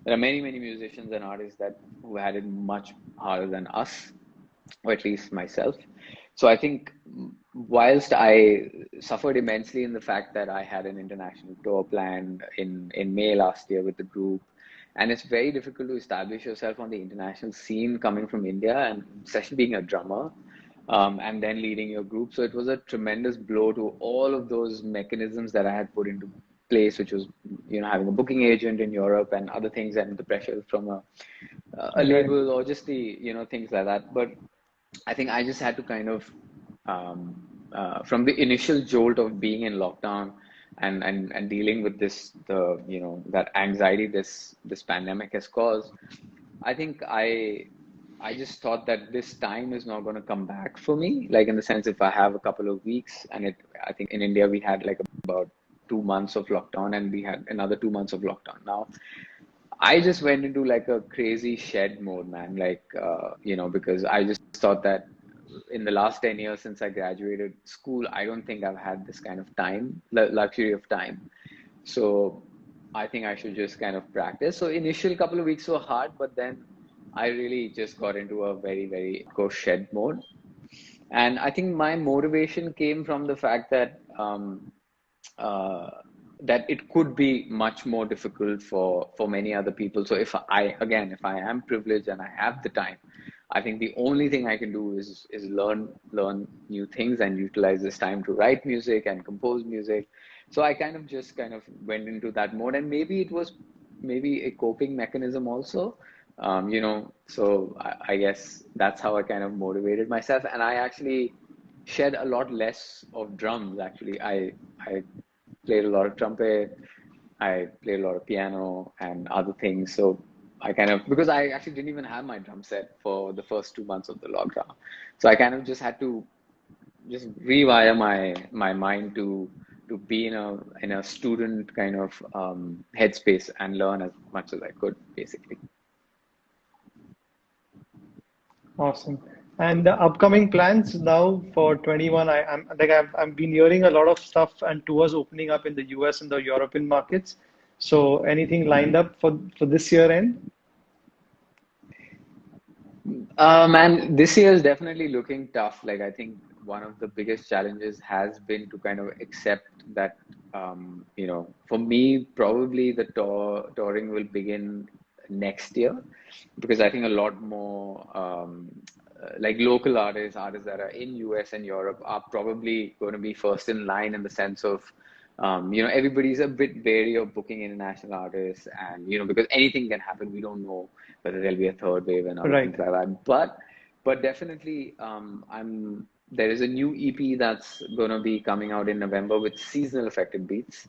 there are many, many musicians and artists that who had it much harder than us, or at least myself. So I think whilst I suffered immensely in the fact that I had an international tour planned in May last year with the group, and it's very difficult to establish yourself on the international scene coming from India, and especially being a drummer, and then leading your group. So it was a tremendous blow to all of those mechanisms that I had put into place, which was, having a booking agent in Europe and other things, and the pressure from a Right. label, or just the, things like that. But I think I just had to kind of, from the initial jolt of being in lockdown and dealing with that anxiety this pandemic has caused. I think I just thought that this time is not going to come back for me. Like, in the sense, if I have a couple of weeks, and I think in India we had like about 2 months of lockdown, and we had another 2 months of lockdown. Now, I just went into like a crazy shed mode, man. Like, because I just thought that in the last 10 years since I graduated school, I don't think I've had this kind of time, luxury of time. So I think I should just kind of practice. So initial couple of weeks were hard, but then I really just got into a very, very go shed mode. And I think my motivation came from the fact that uh, that it could be much more difficult for many other people. So if I am privileged and I have the time, I think the only thing I can do is learn new things and utilize this time to write music and compose music. So I kind of went into that mode, and maybe it was maybe a coping mechanism also. So I guess that's how I kind of motivated myself. And I actually shed a lot less of drums. Actually, I played a lot of trumpet, I played a lot of piano and other things. So I kind of, because I actually didn't even have my drum set for the first 2 months of the lockdown. So I kind of just had to just rewire my mind to be in a student kind of headspace and learn as much as I could, basically. Awesome. And the upcoming plans now for 21, I'm like I've been hearing a lot of stuff and tours opening up in the US and the European markets. So anything lined up for this year end? Man, this year is definitely looking tough. Like, I think one of the biggest challenges has been to kind of accept that, for me, probably the touring will begin next year because I think a lot more, like local artists that are in US and Europe are probably going to be first in line in the sense of, everybody's a bit wary of booking international artists and, because anything can happen. We don't know whether there'll be a third wave and other things Right. like that. But definitely, there is a new EP that's gonna be coming out in November with seasonal affected beats,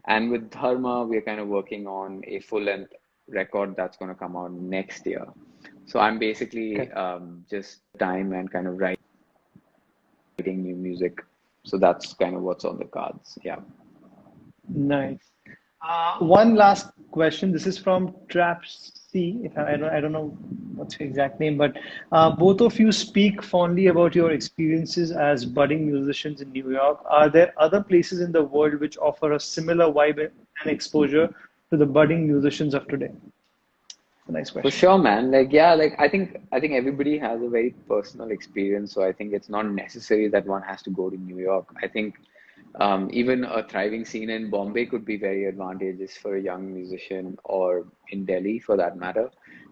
and with Dharma, we're kind of working on a full length record that's gonna come out next year. So I'm basically Okay. just time and kind of writing new music. So that's kind of what's on the cards. Yeah. Nice. One last question. This is from Trap C. If I don't know what's your exact name, but both of you speak fondly about your experiences as budding musicians in New York. Are there other places in the world which offer a similar vibe and exposure to the budding musicians of today? A nice For question. sure, man. Like, yeah, like I think everybody has a very personal experience, so I think it's not necessary that one has to go to New York. I think even a thriving scene in Bombay could be very advantageous for a young musician or in Delhi for that matter.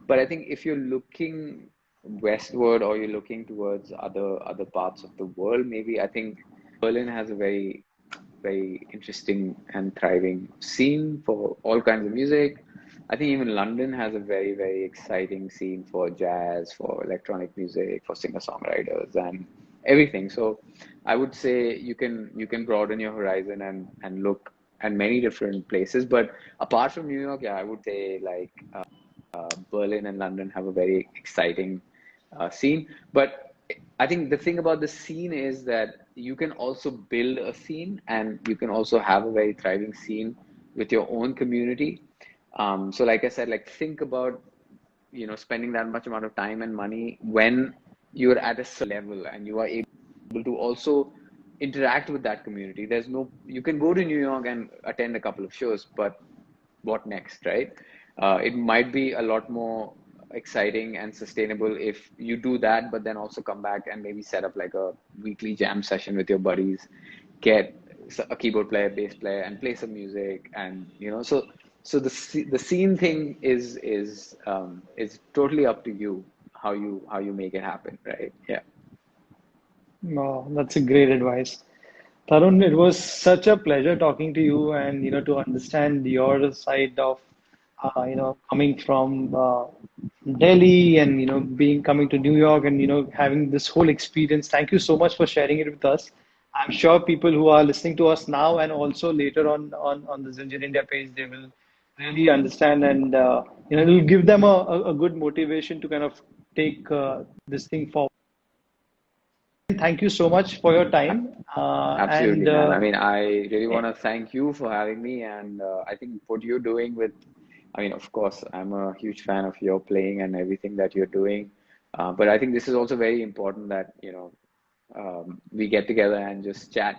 But I think if you're looking westward or you're looking towards other parts of the world, maybe I think Berlin has a very interesting and thriving scene for all kinds of music. I think even London has a very exciting scene for jazz, for electronic music, for singer-songwriters and everything. So I would say you can broaden your horizon and look at many different places. But apart from New York, yeah, I would say like Berlin and London have a very exciting scene. But I think the thing about the scene is that you can also build a scene and you can also have a very thriving scene with your own community. So like I said, like think about, spending that much amount of time and money when you're at a certain level and you are able to also interact with that community. You can go to New York and attend a couple of shows, but what next, right? It might be a lot more exciting and sustainable if you do that, but then also come back and maybe set up like a weekly jam session with your buddies, get a keyboard player, bass player, and play some music, and so the scene thing is totally up to you how you make it happen, right? Yeah. Oh, that's a great advice. Tarun, it was such a pleasure talking to you and to understand your side of coming from Delhi and being coming to New York and having this whole experience. Thank you so much for sharing it with us. I'm sure people who are listening to us now and also later on the Zildjian India page, they will really understand and it will give them a good motivation to kind of take this thing forward. Thank you so much for your time. And Absolutely, man. I mean, I really want to thank you for having me, and I think what you're doing with, I mean, of course, I'm a huge fan of your playing and everything that you're doing. But I think this is also very important that, we get together and just chat,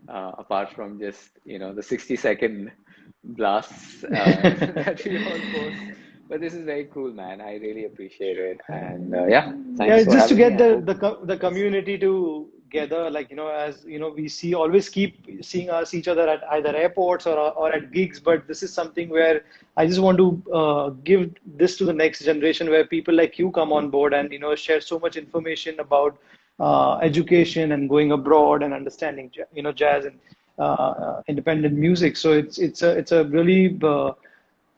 apart from just, the 60-second blasts that we all post. But this is very cool, man. I really appreciate it. And yeah, yeah, thanks it's for just to having me. get I hope the this. community together, like as we see always keep seeing us each other at either airports or at gigs, but this is something where I just want to give this to the next generation, where people like you come on board and share so much information about education and going abroad and understanding jazz and independent music. So it's a really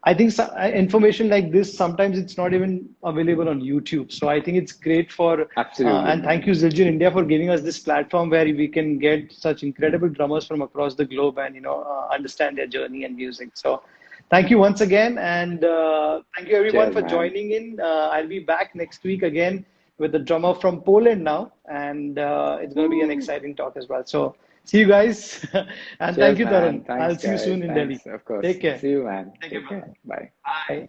I think information like this sometimes it's not even available on YouTube. So I think it's great for Absolutely, and thank man. you Zildjian India for giving us this platform where we can get such incredible drummers from across the globe and understand their journey and music. So thank you once again, and thank you everyone Cheers, for man. joining in. I'll be back next week again with the drummer from Poland now, and it's going to be an Woo! exciting talk as well. So see you guys, and thank Cheers, you, man. Tarun. Thanks, I'll see you guys. soon in Delhi. Thanks. Of course. Take care. See you, man. Take care, Take brother. care. Bye. Bye.